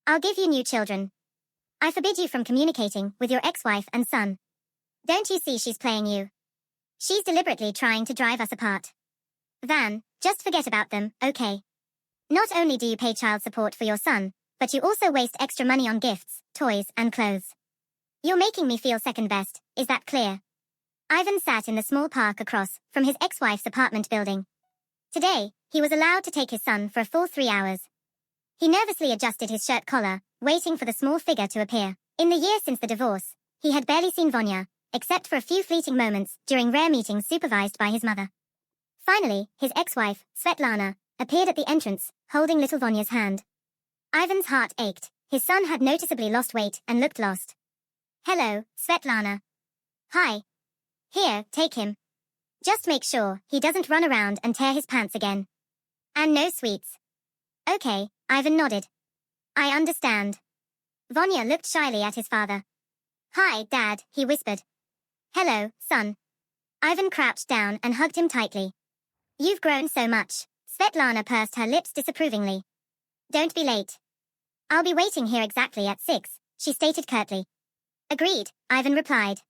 I'll give you new children. I forbid you from communicating with your ex-wife and son. Don't you see she's playing you? She's deliberately trying to drive us apart. Van, just forget about them, okay? Not only do you pay child support for your son, but you also waste extra money on gifts, toys, and clothes. You're making me feel second best, is that clear? Ivan sat in the small park across from his ex-wife's apartment building. Today, he was allowed to take his son for a full 3 hours. He nervously adjusted his shirt collar, waiting for the small figure to appear. In the year since the divorce, he had barely seen Vanya, except for a few fleeting moments during rare meetings supervised by his mother. Finally, his ex-wife, Svetlana, appeared at the entrance, holding little Vanya's hand. Ivan's heart ached. His son had noticeably lost weight and looked lost. Hello, Svetlana. Hi. Here, take him. Just make sure he doesn't run around and tear his pants again. And no sweets. Okay, Ivan nodded. I understand. Vanya looked shyly at his father. Hi, Dad, he whispered. Hello, son. Ivan crouched down and hugged him tightly. You've grown so much. Svetlana pursed her lips disapprovingly. Don't be late. I'll be waiting here exactly at 6, she stated curtly. Agreed, Ivan replied.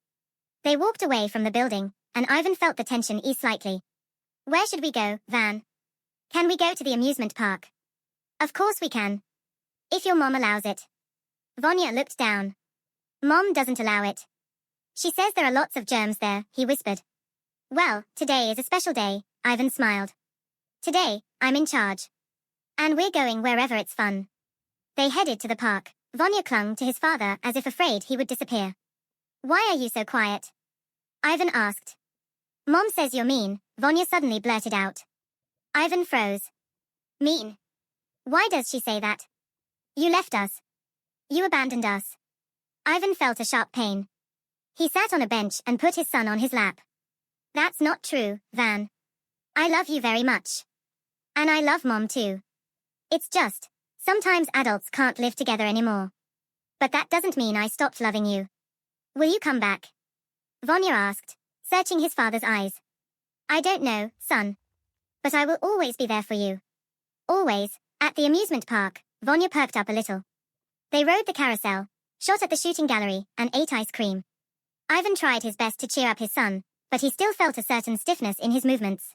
They walked away from the building, and Ivan felt the tension ease slightly. Where should we go, Van? Can we go to the amusement park? Of course we can. If your mom allows it. Vanya looked down. Mom doesn't allow it. She says there are lots of germs there, he whispered. Well, today is a special day, Ivan smiled. Today, I'm in charge. And we're going wherever it's fun. They headed to the park. Vanya clung to his father as if afraid he would disappear. Why are you so quiet? Ivan asked. Mom says you're mean, Vanya suddenly blurted out. Ivan froze. Mean? Why does she say that? You left us. You abandoned us. Ivan felt a sharp pain. He sat on a bench and put his son on his lap. That's not true, Van. I love you very much. And I love Mom too. It's just, sometimes adults can't live together anymore. But that doesn't mean I stopped loving you. Will you come back? Vanya asked, searching his father's eyes. I don't know, son. But I will always be there for you. Always. At the amusement park, Vanya perked up a little. They rode the carousel, shot at the shooting gallery, and ate ice cream. Ivan tried his best to cheer up his son, but he still felt a certain stiffness in his movements.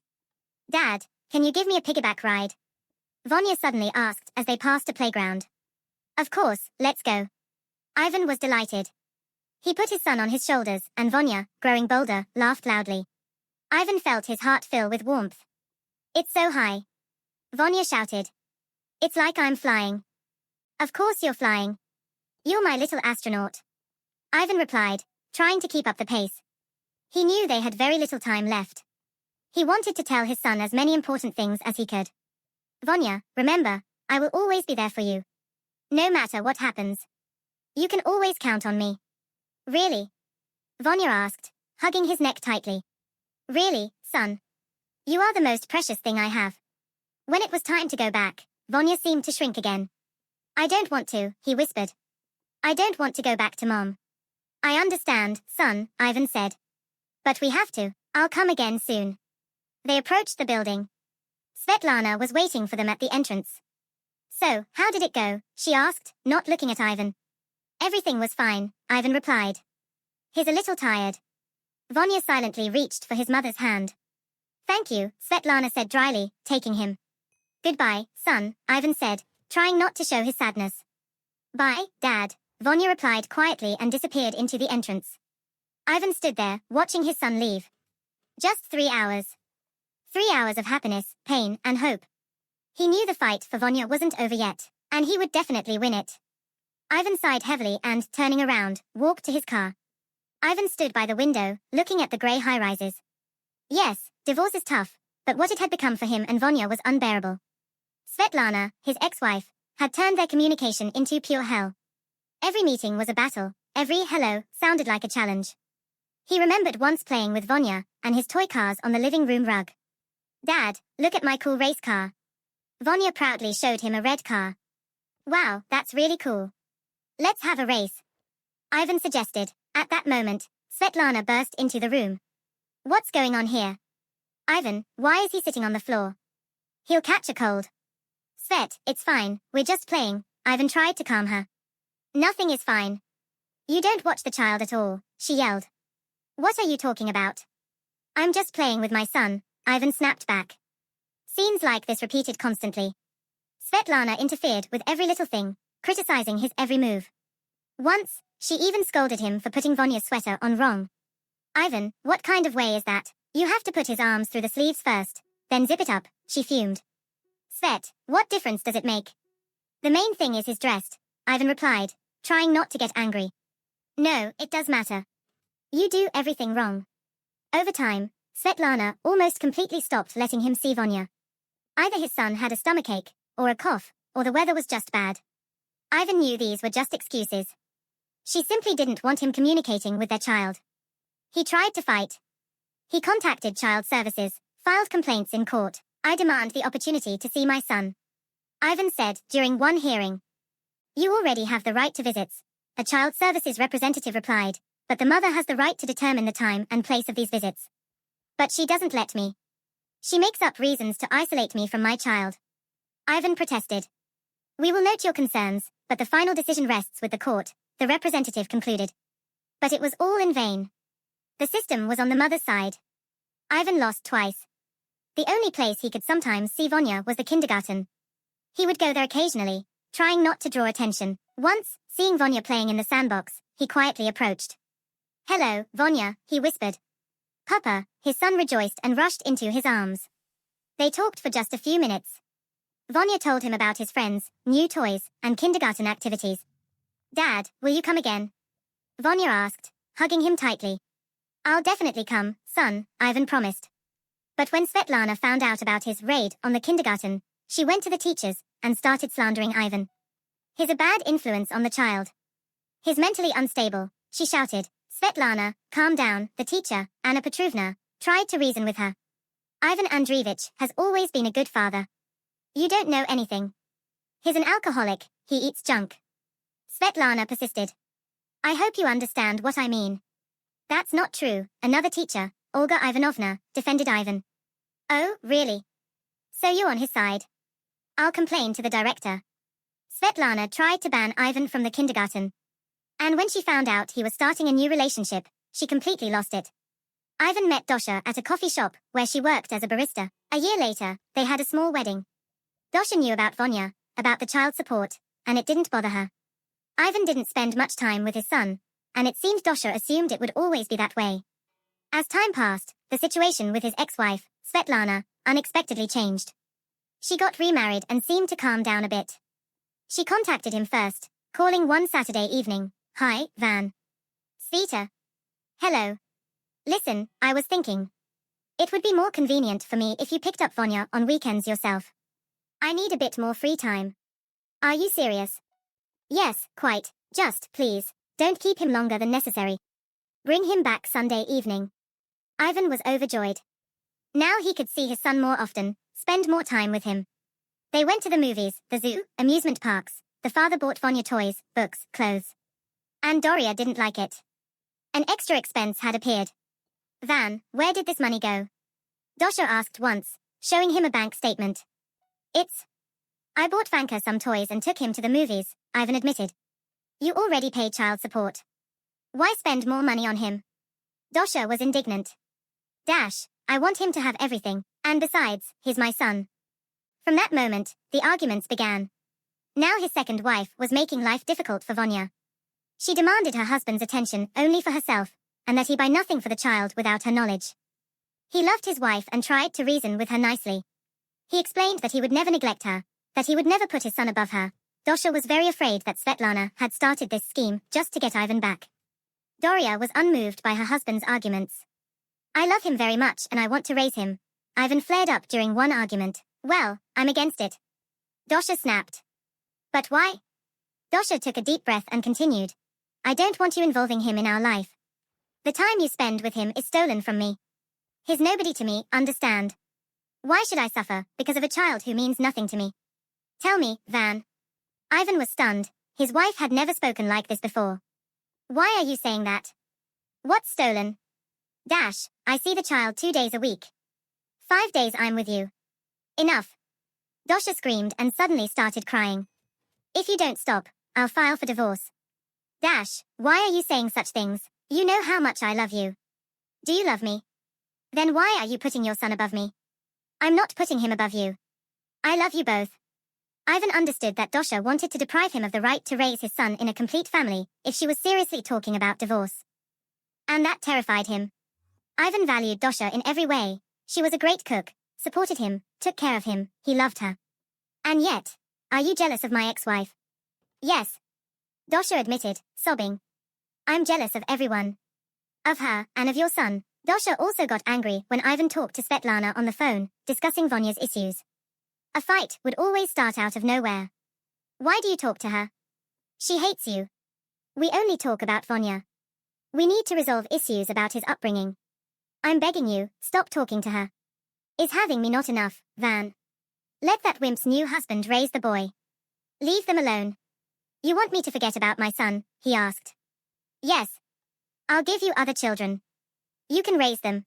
Dad, can you give me a piggyback ride? Vanya suddenly asked as they passed a playground. Of course, let's go. Ivan was delighted. He put his son on his shoulders, and Vanya, growing bolder, laughed loudly. Ivan felt his heart fill with warmth. It's so high. Vanya shouted. It's like I'm flying. Of course you're flying. You're my little astronaut. Ivan replied, trying to keep up the pace. He knew they had very little time left. He wanted to tell his son as many important things as he could. Vanya, remember, I will always be there for you. No matter what happens. You can always count on me. Really? Vanya asked, hugging his neck tightly. Really, son. You are the most precious thing I have. When it was time to go back, Vanya seemed to shrink again. I don't want to, he whispered. I don't want to go back to Mom. I understand, son, Ivan said. But we have to. I'll come again soon. They approached the building. Svetlana was waiting for them at the entrance. So, how did it go? She asked, not looking at Ivan. Everything was fine, Ivan replied. He's a little tired. Vanya silently reached for his mother's hand. Thank you, Svetlana said dryly, taking him. Goodbye, son, Ivan said, trying not to show his sadness. Bye, Dad, Vanya replied quietly and disappeared into the entrance. Ivan stood there, watching his son leave. Just 3 hours. 3 hours of happiness, pain, and hope. He knew the fight for Vanya wasn't over yet, and he would definitely win it. Ivan sighed heavily and, turning around, walked to his car. Ivan stood by the window, looking at the grey high-rises. Yes, divorce is tough, but what it had become for him and Vanya was unbearable. Svetlana, his ex-wife, had turned their communication into pure hell. Every meeting was a battle, every hello sounded like a challenge. He remembered once playing with Vanya and his toy cars on the living room rug. Dad, look at my cool race car. Vanya proudly showed him a red car. Wow, that's really cool. Let's have a race. Ivan suggested. At that moment, Svetlana burst into the room. What's going on here? Ivan, why is he sitting on the floor? He'll catch a cold. Svet, it's fine, we're just playing, Ivan tried to calm her. Nothing is fine. You don't watch the child at all, she yelled. What are you talking about? I'm just playing with my son, Ivan snapped back. Scenes like this repeated constantly. Svetlana interfered with every little thing, criticizing his every move. Once, she even scolded him for putting Vonya's sweater on wrong. Ivan, what kind of way is that? You have to put his arms through the sleeves first, then zip it up, she fumed. Svet, what difference does it make? The main thing is he's dressed, Ivan replied, trying not to get angry. No, it does matter. You do everything wrong. Over time, Svetlana almost completely stopped letting him see Vonya. Either his son had a stomachache, or a cough, or the weather was just bad. Ivan knew these were just excuses. She simply didn't want him communicating with their child. He tried to fight. He contacted child services, filed complaints in court. I demand the opportunity to see my son, Ivan said during one hearing. You already have the right to visits, a child services representative replied, but the mother has the right to determine the time and place of these visits. But she doesn't let me. She makes up reasons to isolate me from my child. Ivan protested. We will note your concerns, but the final decision rests with the court, the representative concluded. But it was all in vain. The system was on the mother's side. Ivan lost twice. The only place he could sometimes see Vonya was the kindergarten. He would go there occasionally, trying not to draw attention. Once, seeing Vonya playing in the sandbox, he quietly approached. Hello, Vonya, he whispered. Papa, his son rejoiced and rushed into his arms. They talked for just a few minutes. Vonya told him about his friends, new toys, and kindergarten activities. Dad, will you come again? Vonya asked, hugging him tightly. I'll definitely come, son, Ivan promised. But when Svetlana found out about his raid on the kindergarten, she went to the teachers and started slandering Ivan. He's a bad influence on the child. He's mentally unstable, she shouted. Svetlana, calm down, the teacher, Anna Petrovna, tried to reason with her. Ivan Andreevich has always been a good father. You don't know anything. He's an alcoholic, he eats junk. Svetlana persisted. I hope you understand what I mean. That's not true, another teacher, Olga Ivanovna, defended Ivan. Oh, really? So you're on his side? I'll complain to the director. Svetlana tried to ban Ivan from the kindergarten. And when she found out he was starting a new relationship, she completely lost it. Ivan met Dosha at a coffee shop where she worked as a barista. A year later, they had a small wedding. Dosha knew about Vonya, about the child support, and it didn't bother her. Ivan didn't spend much time with his son, and it seemed Dosha assumed it would always be that way. As time passed, the situation with his ex-wife, Svetlana, unexpectedly changed. She got remarried and seemed to calm down a bit. She contacted him first, calling one Saturday evening. Hi, Van. Sveta. Hello. Listen, I was thinking. It would be more convenient for me if you picked up Vonya on weekends yourself. I need a bit more free time. Are you serious? Yes, quite. Just, please, don't keep him longer than necessary. Bring him back Sunday evening. Ivan was overjoyed. Now he could see his son more often, spend more time with him. They went to the movies, the zoo, amusement parks. The father bought Vonya toys, books, clothes. And Doria didn't like it. An extra expense had appeared. Van, where did this money go? Dosha asked once, showing him a bank statement. I bought Vanka some toys and took him to the movies, Ivan admitted. You already paid child support. Why spend more money on him? Dosha was indignant. I want him to have everything, and besides, he's my son. From that moment, the arguments began. Now his second wife was making life difficult for Vonya. She demanded her husband's attention only for herself, and that he buy nothing for the child without her knowledge. He loved his wife and tried to reason with her nicely. He explained that he would never neglect her, that he would never put his son above her. Dosha was very afraid that Svetlana had started this scheme just to get Ivan back. Doria was unmoved by her husband's arguments. I love him very much and I want to raise him. Ivan flared up during one argument. Well, I'm against it. Dosha snapped. But why? Dosha took a deep breath and continued. I don't want you involving him in our life. The time you spend with him is stolen from me. He's nobody to me, understand? Why should I suffer because of a child who means nothing to me? Tell me, Van. Ivan was stunned. His wife had never spoken like this before. Why are you saying that? What's stolen? I see the child 2 days a week. 5 days I'm with you. Enough. Dosha screamed and suddenly started crying. If you don't stop, I'll file for divorce. Dash, why are you saying such things? You know how much I love you. Do you love me? Then why are you putting your son above me? I'm not putting him above you. I love you both. Ivan understood that Dosha wanted to deprive him of the right to raise his son in a complete family if she was seriously talking about divorce. And that terrified him. Ivan valued Dosha in every way. She was a great cook, supported him, took care of him, he loved her. And yet, are you jealous of my ex-wife? Yes. Dosha admitted, sobbing. I'm jealous of everyone. Of her, and of your son. Dosha also got angry when Ivan talked to Svetlana on the phone, discussing Vonya's issues. A fight would always start out of nowhere. Why do you talk to her? She hates you. We only talk about Vonya. We need to resolve issues about his upbringing. I'm begging you, stop talking to her. Is having me not enough, Van? Let that wimp's new husband raise the boy. Leave them alone. You want me to forget about my son, he asked. Yes. I'll give you other children. You can raise them.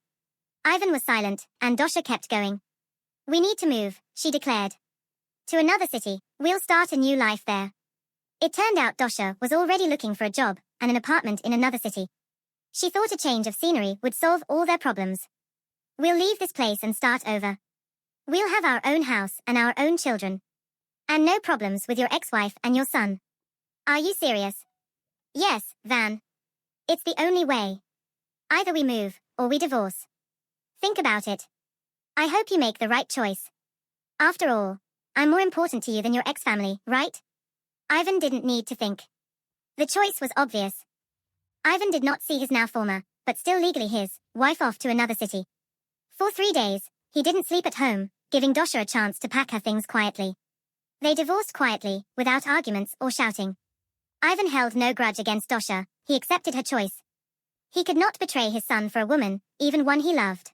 Ivan was silent, and Dosha kept going. We need to move, she declared. To another city, we'll start a new life there. It turned out Dosha was already looking for a job and an apartment in another city. She thought a change of scenery would solve all their problems. We'll leave this place and start over. We'll have our own house and our own children. And no problems with your ex-wife and your son. Are you serious? Yes, Van. It's the only way. Either we move, or we divorce. Think about it. I hope you make the right choice. After all, I'm more important to you than your ex-family, right? Ivan didn't need to think. The choice was obvious. Ivan did not see his now former, but still legally his, wife off to another city. For 3 days, he didn't sleep at home, giving Dosha a chance to pack her things quietly. They divorced quietly, without arguments or shouting. Ivan held no grudge against Dosha, he accepted her choice. He could not betray his son for a woman, even one he loved.